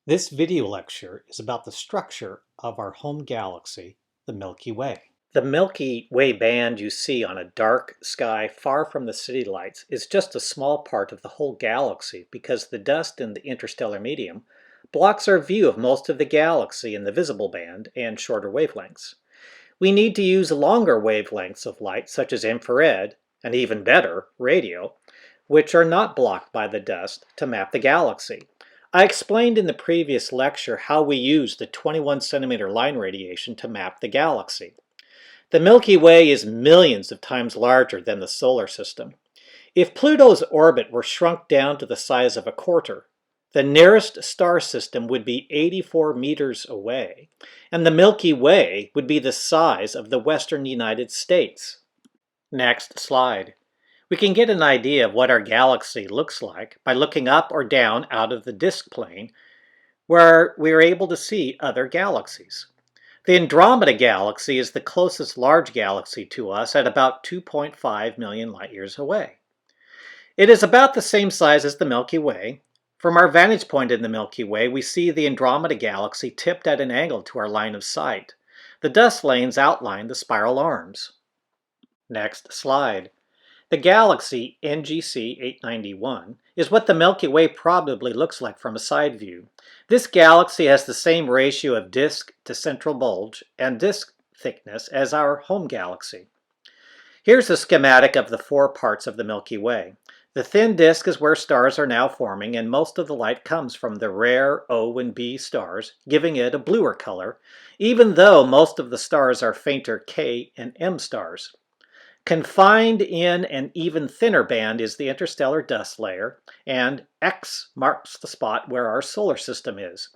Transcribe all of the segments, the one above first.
This video lecture is about the structure of our home galaxy, the Milky Way. The Milky Way band you see on a dark sky far from the city lights is just a small part of the whole galaxy because the dust in the interstellar medium blocks our view of most of the galaxy in the visible band and shorter wavelengths. We need to use longer wavelengths of light such as infrared, and even better, radio, which are not blocked by the dust to map the galaxy. I explained in the previous lecture how we use the 21 centimeter line radiation to map the galaxy. The Milky Way is millions of times larger than the solar system. If Pluto's orbit were shrunk down to the size of a quarter, the nearest star system would be 84 meters away, and the Milky Way would be the size of the western United States. Next slide. We can get an idea of what our galaxy looks like by looking up or down out of the disk plane, where we are able to see other galaxies. The Andromeda Galaxy is the closest large galaxy to us at about 2.5 million light-years away. It is about the same size as the Milky Way. From our vantage point in the Milky Way, we see the Andromeda Galaxy tipped at an angle to our line of sight. The dust lanes outline the spiral arms. Next slide. The galaxy NGC 891 is what the Milky Way probably looks like from a side view. This galaxy has the same ratio of disk to central bulge and disk thickness as our home galaxy. Here's a schematic of the four parts of the Milky Way. The thin disk is where stars are now forming, and most of the light comes from the rare O and B stars, giving it a bluer color, even though most of the stars are fainter K and M stars. Confined in an even thinner band is the interstellar dust layer, and X marks the spot where our solar system is.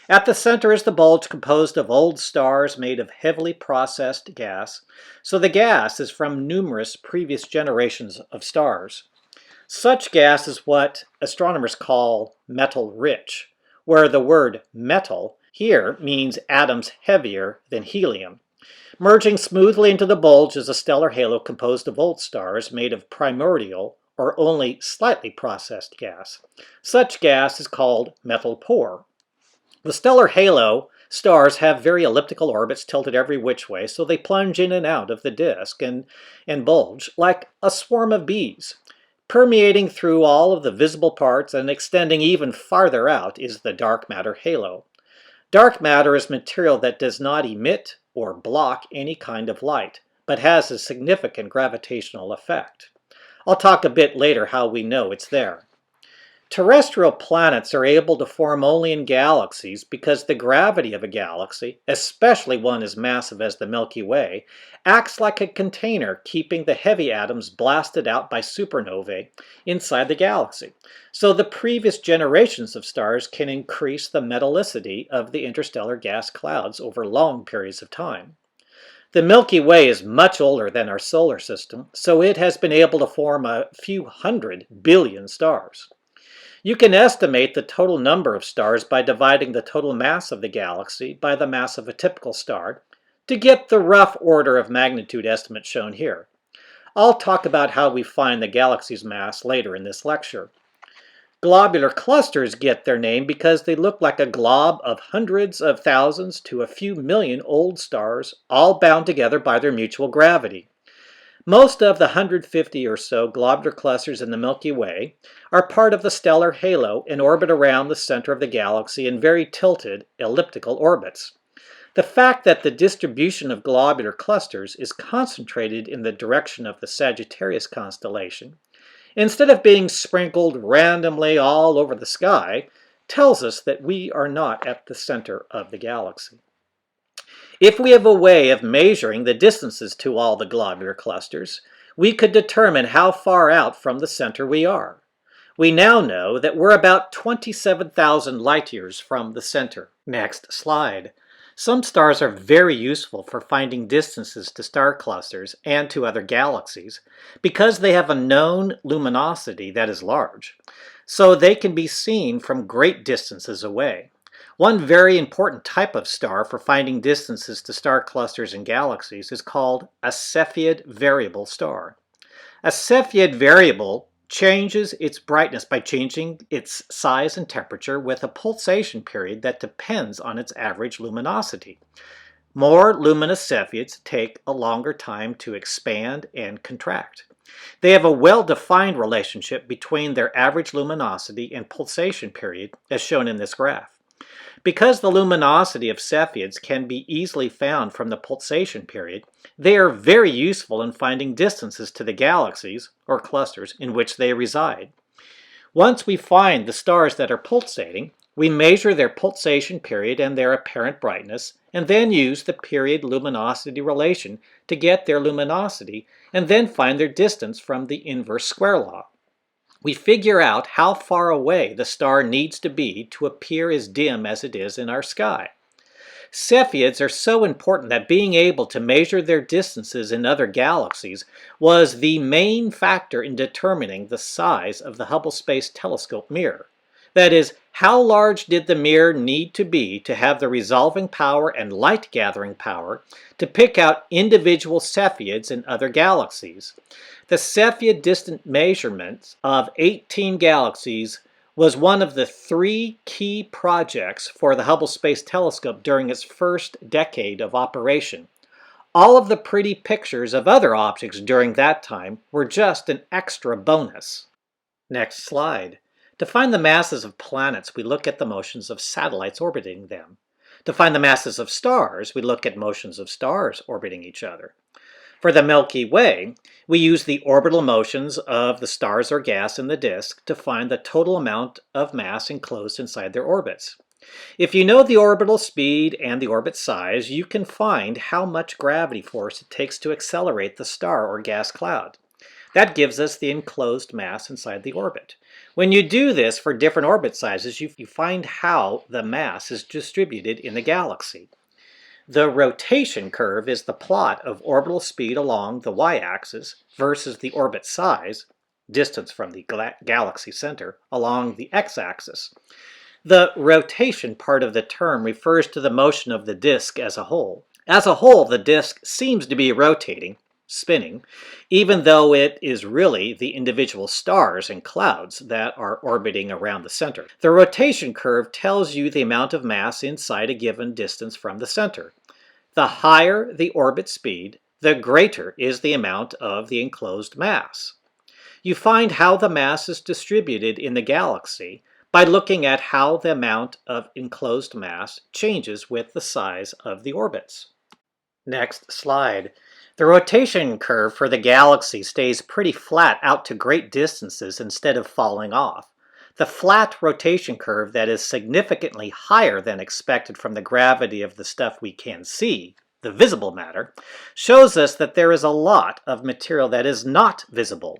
At the center is the bulge composed of old stars made of heavily processed gas, so the gas is from numerous previous generations of stars. Such gas is what astronomers call metal-rich, where the word metal here means atoms heavier than helium. Merging smoothly into the bulge is a stellar halo composed of old stars made of primordial or only slightly processed gas. Such gas is called metal poor. The stellar halo stars have very elliptical orbits tilted every which way, so they plunge in and out of the disk and bulge like a swarm of bees. Permeating through all of the visible parts and extending even farther out is the dark matter halo. Dark matter is material that does not emit or block any kind of light, but has a significant gravitational effect. I'll talk a bit later how we know it's there. Terrestrial planets are able to form only in galaxies because the gravity of a galaxy, especially one as massive as the Milky Way, acts like a container keeping the heavy atoms blasted out by supernovae inside the galaxy. So the previous generations of stars can increase the metallicity of the interstellar gas clouds over long periods of time. The Milky Way is much older than our solar system, so it has been able to form a few 100 billion stars. You can estimate the total number of stars by dividing the total mass of the galaxy by the mass of a typical star to get the rough order of magnitude estimate shown here. I'll talk about how we find the galaxy's mass later in this lecture. Globular clusters get their name because they look like a glob of hundreds of thousands to a few million old stars, all bound together by their mutual gravity. Most of the 150 or so globular clusters in the Milky Way are part of the stellar halo and orbit around the center of the galaxy in very tilted elliptical orbits. The fact that the distribution of globular clusters is concentrated in the direction of the Sagittarius constellation, instead of being sprinkled randomly all over the sky, tells us that we are not at the center of the galaxy. If we have a way of measuring the distances to all the globular clusters, we could determine how far out from the center we are. We now know that we're about 27,000 light-years from the center. Next slide. Some stars are very useful for finding distances to star clusters and to other galaxies because they have a known luminosity that is large, so they can be seen from great distances away. One very important type of star for finding distances to star clusters and galaxies is called a Cepheid variable star. A Cepheid variable changes its brightness by changing its size and temperature with a pulsation period that depends on its average luminosity. More luminous Cepheids take a longer time to expand and contract. They have a well-defined relationship between their average luminosity and pulsation period, as shown in this graph. Because the luminosity of Cepheids can be easily found from the pulsation period, they are very useful in finding distances to the galaxies, or clusters, in which they reside. Once we find the stars that are pulsating, we measure their pulsation period and their apparent brightness, and then use the period-luminosity relation to get their luminosity, and then find their distance from the inverse square law. We figure out how far away the star needs to be to appear as dim as it is in our sky. Cepheids are so important that being able to measure their distances in other galaxies was the main factor in determining the size of the Hubble Space Telescope mirror. That is, how large did the mirror need to be to have the resolving power and light gathering power to pick out individual Cepheids in other galaxies? The Cepheid distance measurements of 18 galaxies was one of the 3 key projects for the Hubble Space Telescope during its first decade of operation. All of the pretty pictures of other objects during that time were just an extra bonus. Next slide. To find the masses of planets, we look at the motions of satellites orbiting them. To find the masses of stars, we look at motions of stars orbiting each other. For the Milky Way, we use the orbital motions of the stars or gas in the disk to find the total amount of mass enclosed inside their orbits. If you know the orbital speed and the orbit size, you can find how much gravity force it takes to accelerate the star or gas cloud. That gives us the enclosed mass inside the orbit. When you do this for different orbit sizes, you find how the mass is distributed in the galaxy. The rotation curve is the plot of orbital speed along the y-axis versus the orbit size, distance from the galaxy center, along the x-axis. The rotation part of the term refers to the motion of the disk as a whole. As a whole, the disk seems to be rotating, spinning, even though it is really the individual stars and clouds that are orbiting around the center. The rotation curve tells you the amount of mass inside a given distance from the center. The higher the orbit speed, the greater is the amount of the enclosed mass. You find how the mass is distributed in the galaxy by looking at how the amount of enclosed mass changes with the size of the orbits. Next slide. The rotation curve for the galaxy stays pretty flat out to great distances instead of falling off. The flat rotation curve that is significantly higher than expected from the gravity of the stuff we can see, the visible matter, shows us that there is a lot of material that is not visible.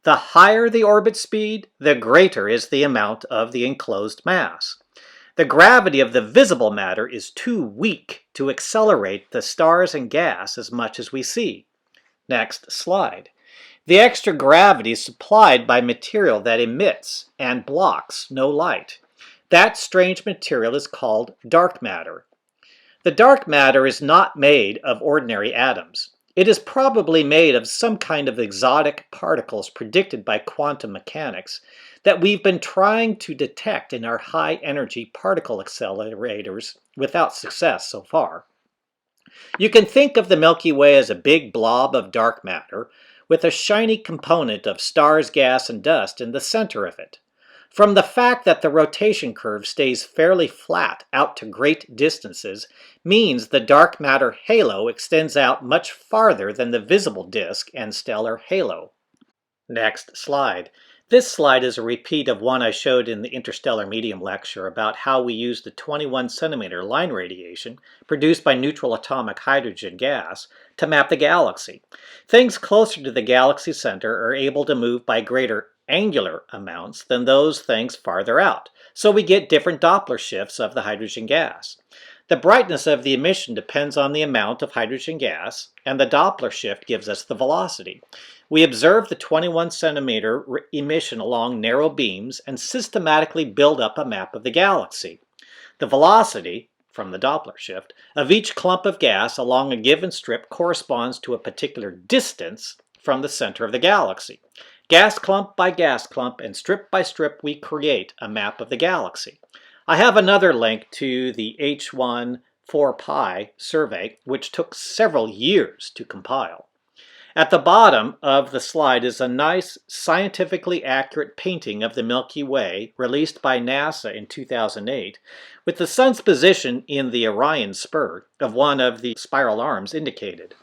The higher the orbit speed, the greater is the amount of the enclosed mass. The gravity of the visible matter is too weak to accelerate the stars and gas as much as we see. Next slide. The extra gravity is supplied by material that emits and blocks no light. That strange material is called dark matter. The dark matter is not made of ordinary atoms. It is probably made of some kind of exotic particles predicted by quantum mechanics that we've been trying to detect in our high-energy particle accelerators without success so far. You can think of the Milky Way as a big blob of dark matter with a shiny component of stars, gas, and dust in the center of it. From the fact that the rotation curve stays fairly flat out to great distances means the dark matter halo extends out much farther than the visible disk and stellar halo. Next slide. This slide is a repeat of one I showed in the interstellar medium lecture about how we use the 21 centimeter line radiation produced by neutral atomic hydrogen gas to map the galaxy. Things closer to the galaxy center are able to move by greater angular amounts than those things farther out, so we get different Doppler shifts of the hydrogen gas. The brightness of the emission depends on the amount of hydrogen gas, and the Doppler shift gives us the velocity. We observe the 21 centimeter emission along narrow beams and systematically build up a map of the galaxy. The velocity, from the Doppler shift, of each clump of gas along a given strip corresponds to a particular distance from the center of the galaxy. Gas clump by gas clump and strip by strip we create a map of the galaxy. I have another link to the H1 4Pi survey, which took several years to compile. At the bottom of the slide is a nice, scientifically accurate painting of the Milky Way released by NASA in 2008, with the sun's position in the Orion spur of one of the spiral arms indicated.